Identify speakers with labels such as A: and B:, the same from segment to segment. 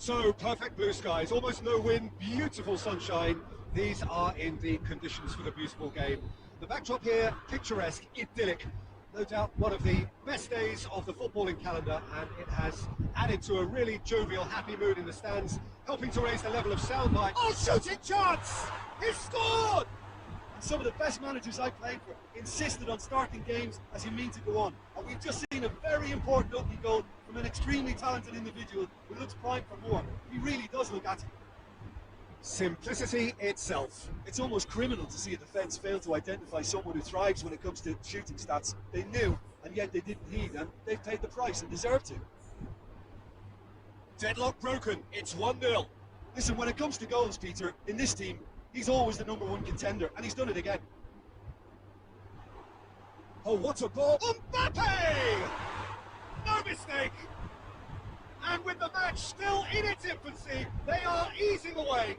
A: So, perfect blue skies, almost no wind, beautiful sunshine. These are indeed conditions for the beautiful game. The backdrop here, picturesque, idyllic. No doubt one of the best days of the footballing calendar, and it has added to a really jovial, happy mood in the stands, helping to raise the level of soundbite. Oh, shooting chance! He scored!
B: And some of the best managers I played for insisted on starting games as you mean to go on. And we've just seen a very important opening goal from an extremely talented individual who looks primed for more. He really does look at it.
A: Simplicity itself.
B: It's almost criminal to see a defence fail to identify someone who thrives when it comes to shooting stats. They knew, and yet they didn't heed, and they've paid the price and deserve to.
A: Deadlock broken, it's 1-0.
B: Listen, when it comes to goals, Peter, in this team, he's always the #1 contender, and he's done it again.
A: Oh, what a ball! Mbappe! No mistake! And with the match still in its infancy, they are easing away.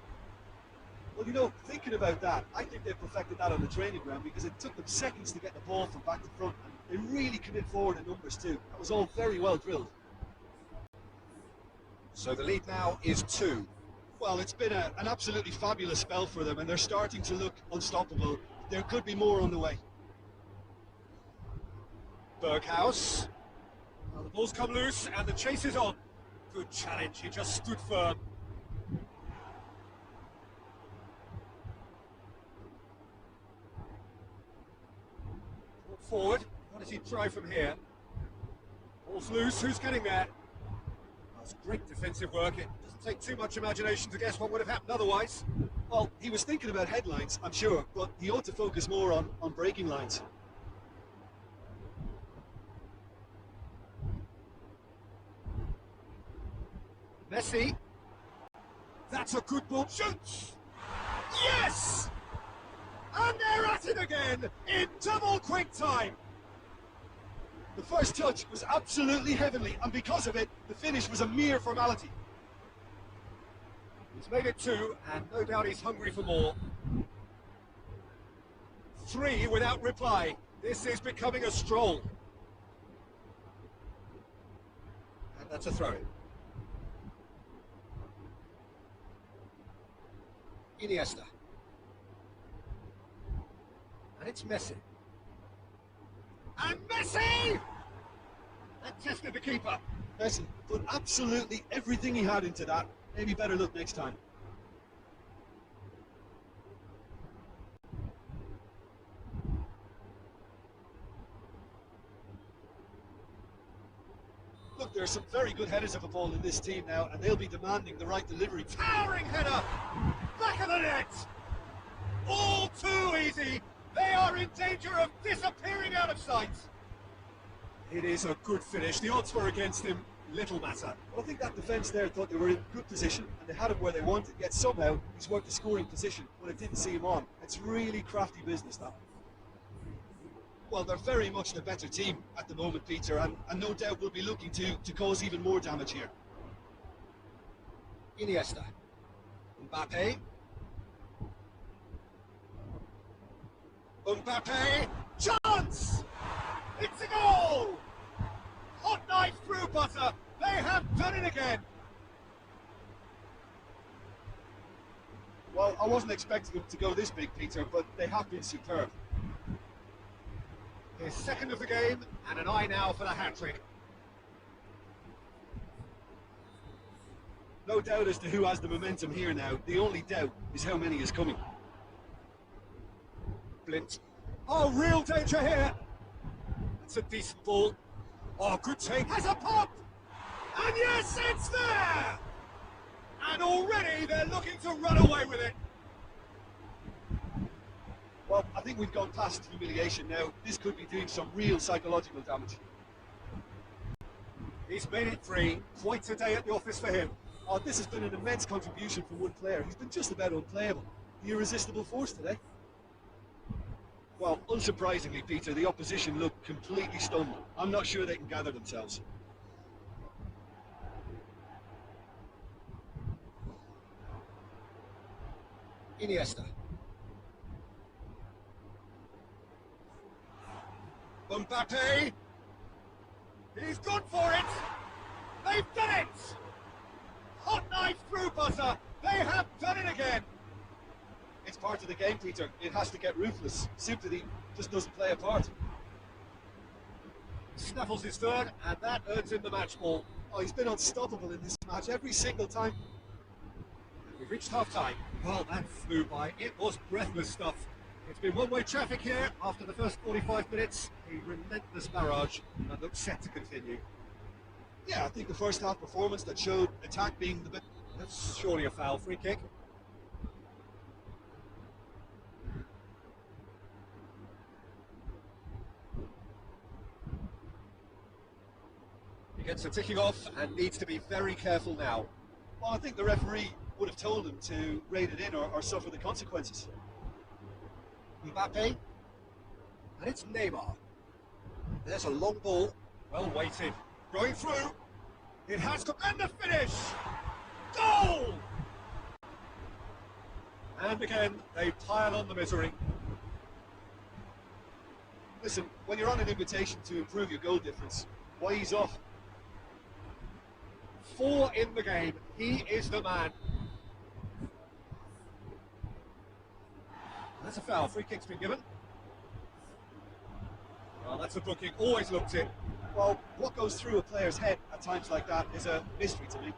B: Well, you know, thinking about that, I think they perfected that on the training ground because it took them seconds to get the ball from back to front, and they really commit forward in numbers too. That was all very well drilled.
A: So the lead now is 2.
B: Well, it's been an absolutely fabulous spell for them, and they're starting to look unstoppable. There could be more on the way.
A: Berghaus. Well, the ball's come loose and the chase is on. Good challenge, he just stood firm. Forward, what does he try from here? Ball's loose, who's getting there? That's great defensive work. It doesn't take too much imagination to guess what would have happened otherwise.
B: Well, he was thinking about headlines, I'm sure, but he ought to focus more on breaking lines.
A: Messi. That's a good ball. Shoots! Yes! And they're at it again in double quick time.
B: The first touch was absolutely heavenly, and because of it, the finish was a mere formality.
A: He's made it 2, and no doubt he's hungry for more. 3 without reply. This is becoming a stroll. And that's a throw-in. Iniesta. And it's Messi. And Messi! That tested the keeper.
B: Messi put absolutely everything he had into that. Maybe better look next time. Look, there are some very good headers of a ball in this team now, and they'll be demanding the right delivery.
A: Towering header! Back of the net! All too easy! They are in danger of disappearing out of sight! It is a good finish. The odds were against him. Little matter.
B: Well, I think that defence there thought they were in good position, and they had him where they wanted, yet somehow he's worked a scoring position when it didn't see him on. It's really crafty business, that. Well, they're very much the better team at the moment, Peter, and no doubt will be looking to cause even more damage here.
A: Iniesta. Mbappe. Mbappe. Chance! It's a goal! Hot knife through butter. They have done it again.
B: Well, I wasn't expecting them to go this big, Peter, but they have been superb.
A: His second of the game, and an eye now for the hat-trick.
B: No doubt as to who has the momentum here now. The only doubt is how many is coming.
A: Blint. Oh, real danger here. It's a decent ball. Oh, good take. Has a pop! And yes, it's there! And already they're looking to run away with it.
B: Well, I think we've gone past humiliation now. This could be doing some real psychological damage.
A: He's made it 3. Quite a day at the office for him.
B: Oh, this has been an immense contribution from one player. He's been just about unplayable. The irresistible force today. Well, unsurprisingly, Peter, the opposition look completely stunned. I'm not sure they can gather themselves.
A: Iniesta. Mbappe. He's gone for it. They've done it. hot knife through buzzer. They have done it again.
B: It's part of the game, Peter. It has to get ruthless. Sympathy just doesn't play a part.
A: Snaffles his third, and that earns him the match ball.
B: Oh, he's been unstoppable in this match every single time.
A: We've reached half-time. Well, that flew by. It was breathless stuff. It's been one-way traffic here after the first 45 minutes. A relentless barrage, and looks set to continue.
B: Yeah, I think the first half performance that showed attack being the bit...
A: That's surely a foul. Free kick. He gets a ticking off and needs to be very careful now.
B: Well, I think the referee would have told him to rate it in or suffer the consequences.
A: Mbappe. And it's Neymar. There's a long ball. Well weighted. Going through. It has come. And the finish! Goal! And again, they pile on the misery.
B: Listen, when you're on an invitation to improve your goal difference, why ease off?
A: 4 in the game. He is the man. That's a foul. Free kick's been given. Well, that's a booking. Always looked it.
B: Well, what goes through a player's head at times like that is a mystery to me.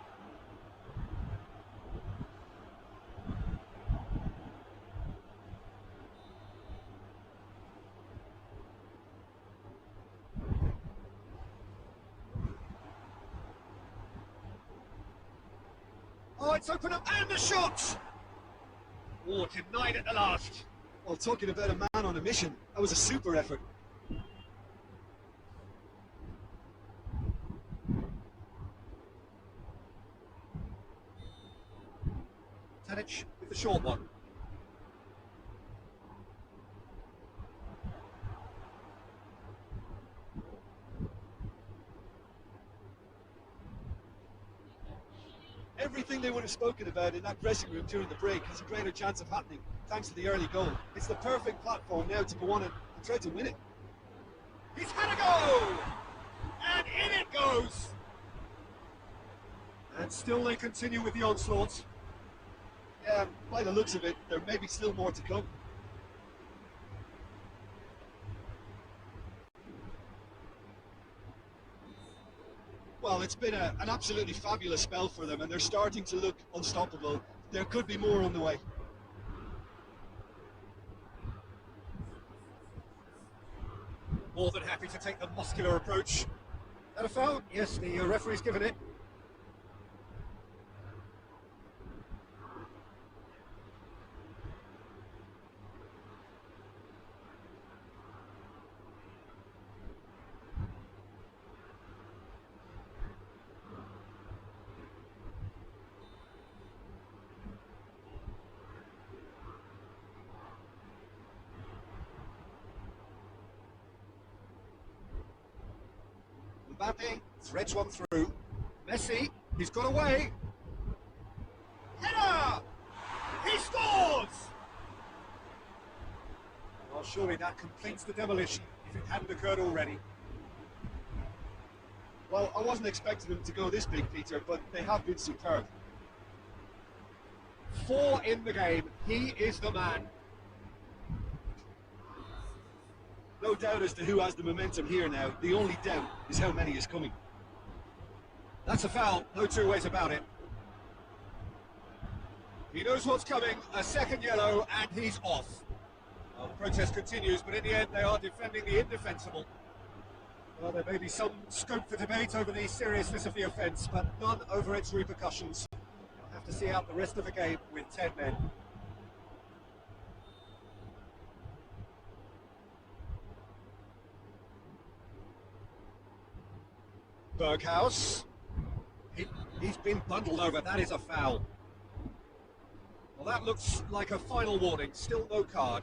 A: Oh, it's open up, and the shot! Oh, denied at the last.
B: Well, talking about a man on a mission, that was a super effort.
A: Tadic with the short one.
B: Everything they would have spoken about in that dressing room during the break has a greater chance of happening thanks to the early goal. It's the perfect platform now to go on and try to win it.
A: He's had a go! And in it goes! And still they continue with the onslaught.
B: Yeah, by the looks of it, there may be still more to come. Well, it's been an absolutely fabulous spell for them, and they're starting to look unstoppable. There could be more on the way.
A: More than happy to take the muscular approach. And a foul? Yes, the referee's given it. Mbappe threads one through. Messi, he's got away. Header! He scores! Well, surely that completes the demolition if it hadn't occurred already.
B: Well, I wasn't expecting them to go this big, Peter, but they have been superb.
A: 4 in the game. He is the man.
B: No doubt as to who has the momentum here now. The only doubt is how many is coming.
A: That's a foul, no two ways about it. He knows what's coming, a second yellow, and he's off. Well, the protest continues, but in the end they are defending the indefensible. Well, there may be some scope for debate over the seriousness of the offence, but none over its repercussions. You'll have to see out the rest of the game with 10 men. Berghaus. He's been bundled over. That is a foul. Well, that looks like a final warning. Still no card.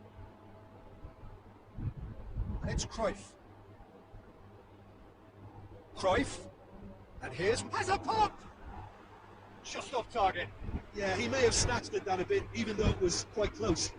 A: it's Cruyff. Cruyff. And here's Mazapop! Just off target.
B: Yeah, he may have snatched it down a bit, even though it was quite close.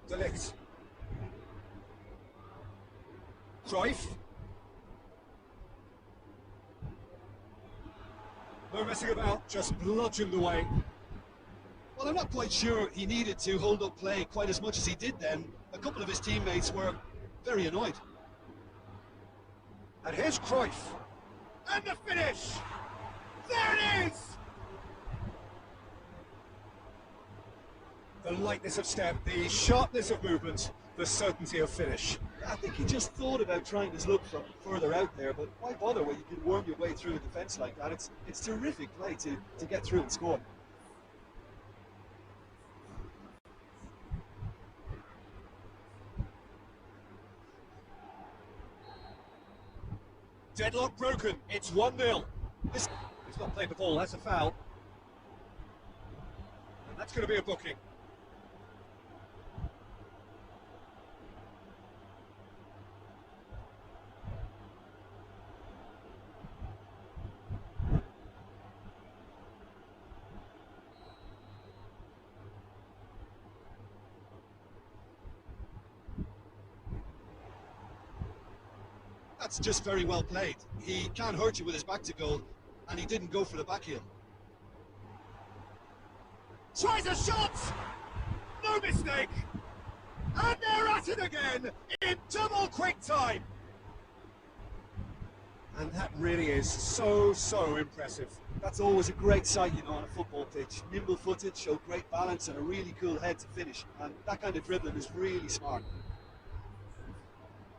A: De Ligt. Cruyff. No messing about, just bludgeoned away.
B: Well, I'm not quite sure he needed to hold up play quite as much as he did then. A couple of his teammates were very annoyed.
A: And here's Cruyff. And the finish! There it is! The lightness of step, the sharpness of movement, the certainty of finish.
B: I think he just thought about trying his luck from further out there, but why bother when you can worm your way through a defence like that? It's terrific play to get through and score.
A: Deadlock broken, it's 1-0. He's not played the ball, that's a foul. And that's going to be a booking.
B: That's just very well played. He can't hurt you with his back to goal, and he didn't go for the back heel.
A: Tries a shot! No mistake! And they're at it again in double quick time! And that really is so impressive.
B: That's always a great sight, you know, on a football pitch. Nimble-footed, showed great balance and a really cool head to finish. And that kind of dribbling is really smart.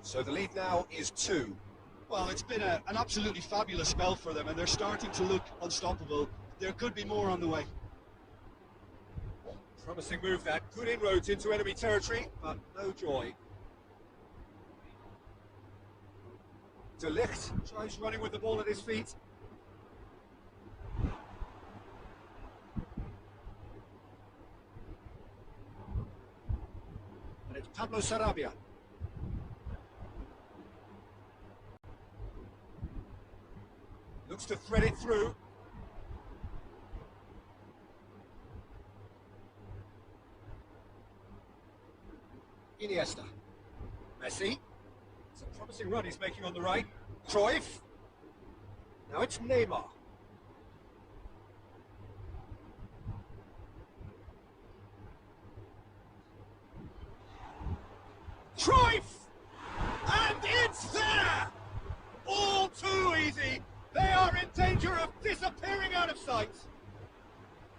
A: So the lead now is 2.
B: Well, it's been an absolutely fabulous spell for them, and they're starting to look unstoppable. There could be more on the way.
A: Promising move that. Good inroads into enemy territory, but no joy. De Ligt tries running with the ball at his feet. And it's Pablo Sarabia. Looks to thread it through. Iniesta. Messi. It's a promising run he's making on the right. Cruyff. Now it's Neymar. Cruyff! And it's there! All too easy. They are in danger of disappearing out of sight.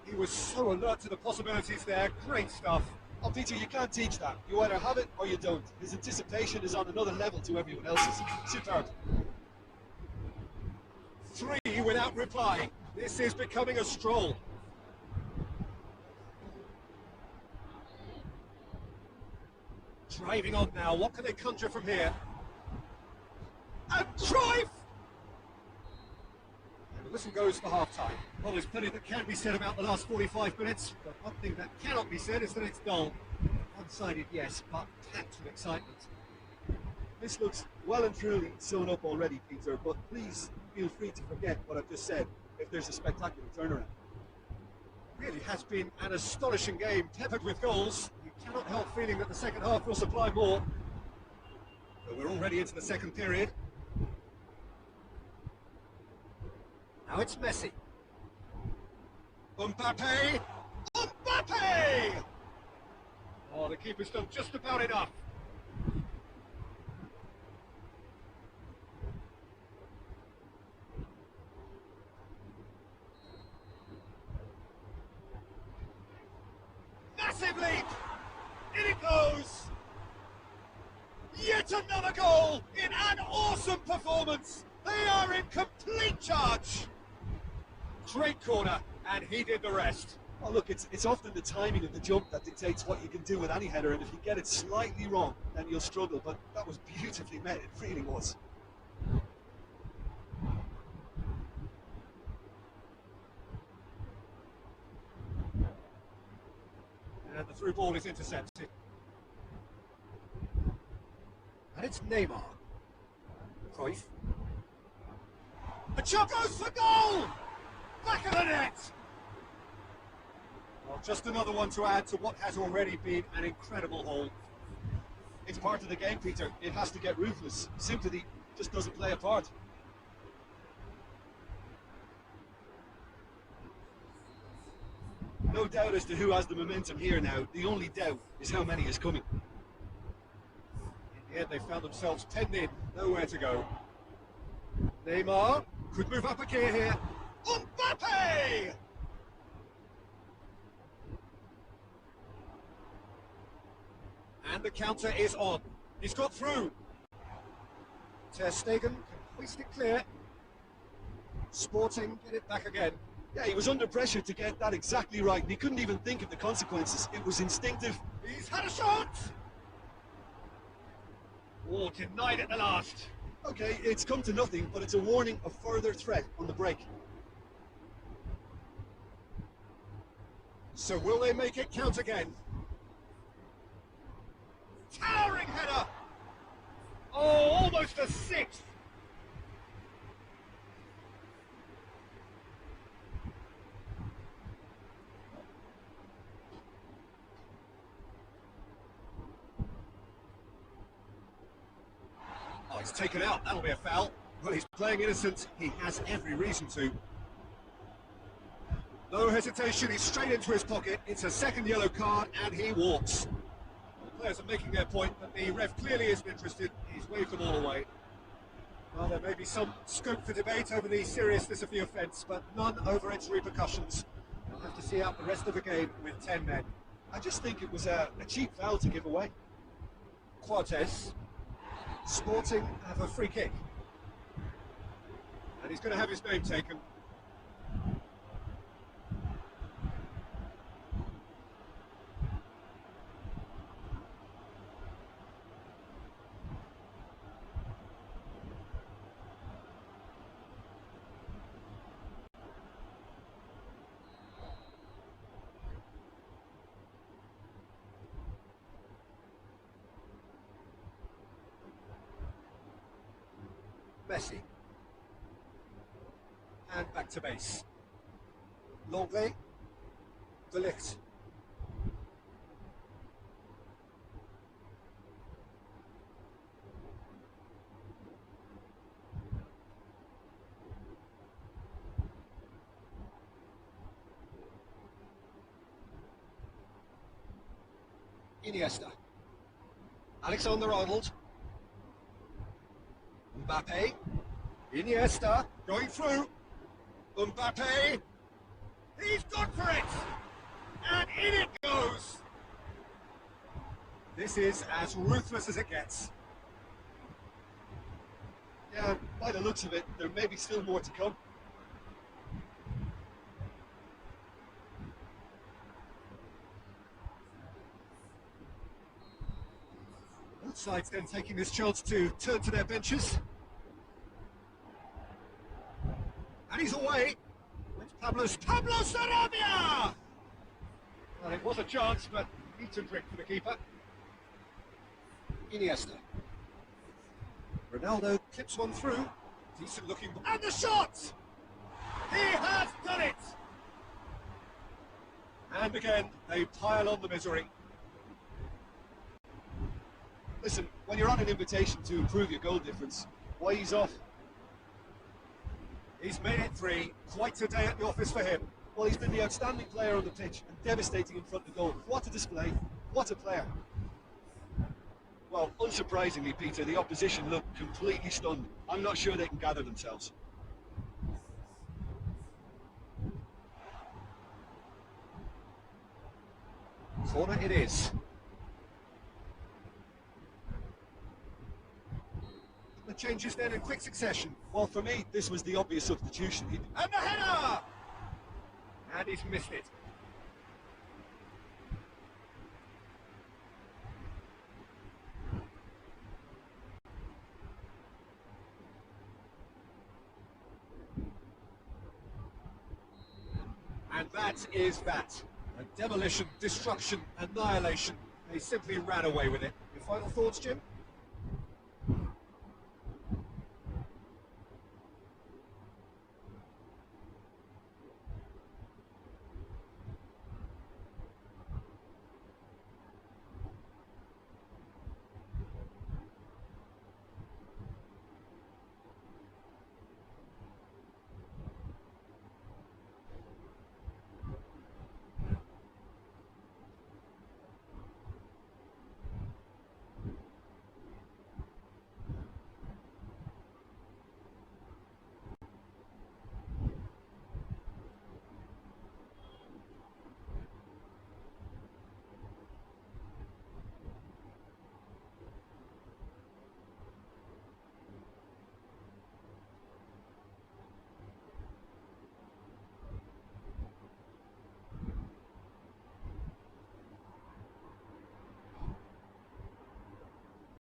A: He was so alert to the possibilities there. Great stuff.
B: Oh, Peter, you can't teach that. You either have it or you don't. His anticipation is on another level to everyone else's. Superb.
A: 3 without reply. This is becoming a stroll. Driving on now. What can they conjure from here? And Cruyff! And the whistle goes for half-time. Well, there's plenty that can be said about the last 45 minutes, but one thing that cannot be said is that it's dull. One-sided, yes, but packed with excitement.
B: This looks well and truly sewn up already, Peter, but please feel free to forget what I've just said if there's a spectacular turnaround.
A: Really has been an astonishing game, peppered with goals. You cannot help feeling that the second half will supply more. But we're already into the second period. Now it's Messi. Mbappe! Mbappe! Oh, the keeper's done just about enough. Massive leap! In it goes! Yet another goal in an awesome performance! They are in complete charge! Great corner, and he did the rest.
B: Oh, look, it's often the timing of the jump that dictates what you can do with any header, and if you get it slightly wrong, then you'll struggle. But that was beautifully met, it really was.
A: And the through ball is intercepted. And it's Neymar. Cruyff. The shot goes for goal! Back of the net! Well, just another one to add to what has already been an incredible haul.
B: It's part of the game, Peter. It has to get ruthless. Sympathy just doesn't play a part. No doubt as to who has the momentum here now. The only doubt is how many is coming.
A: In the end, they found themselves penned in, nowhere to go. Neymar could move up a gear here. Mbappe! And the counter is on. He's got through. Ter Stegen can hoist it clear. Sporting get it back again.
B: Yeah, he was under pressure to get that exactly right, and he couldn't even think of the consequences. It was instinctive.
A: He's had a shot! Oh, denied at the last.
B: Okay, it's come to nothing, but it's a warning of further threat on the break.
A: So will they make it count again? Towering header! Oh, almost a sixth! Oh, he's taken out. That'll be a foul. Well, he's playing innocent. He has every reason to. No hesitation. He's straight into his pocket. It's a second yellow card, and he walks. The players are making their point, but the ref clearly isn't interested. He's waved them all away. Well, there may be some scope for debate over the seriousness of the offence, but none over its repercussions. They'll have to see out the rest of the game with 10 men.
B: I just think it was a cheap foul to give away.
A: Cortes. Sporting have a free kick. And he's going to have his name taken. Messi. And back to base. Longley. De Ligt. Iniesta. Alexander-Arnold. Mbappe, Iniesta, going through, Mbappe, he's gone for it, and in it goes. This is as ruthless as it gets.
B: Yeah, by the looks of it, there may be still more to come.
A: Both sides then taking this chance to turn to their benches. And he's away. It's Pablo Sarabia! Well, it was a chance, but eat and drink for the keeper. Iniesta. Ronaldo clips one through. Decent looking. And the shot! He has done it! And again, they pile on the misery.
B: Listen, when you're on an invitation to improve your goal difference, why ease off?
A: He's made it 3. Quite a day at the office for him.
B: Well, he's been the outstanding player on the pitch and devastating in front of goal. What a display. What a player. Well, unsurprisingly, Peter, the opposition looked completely stunned. I'm not sure they can gather themselves.
A: Corner it is. The changes then in quick succession.
B: Well, for me, this was the obvious substitution.
A: And the header! And he's missed it. And that is that. A demolition, destruction, annihilation. They simply ran away with it. Your final thoughts, Jim?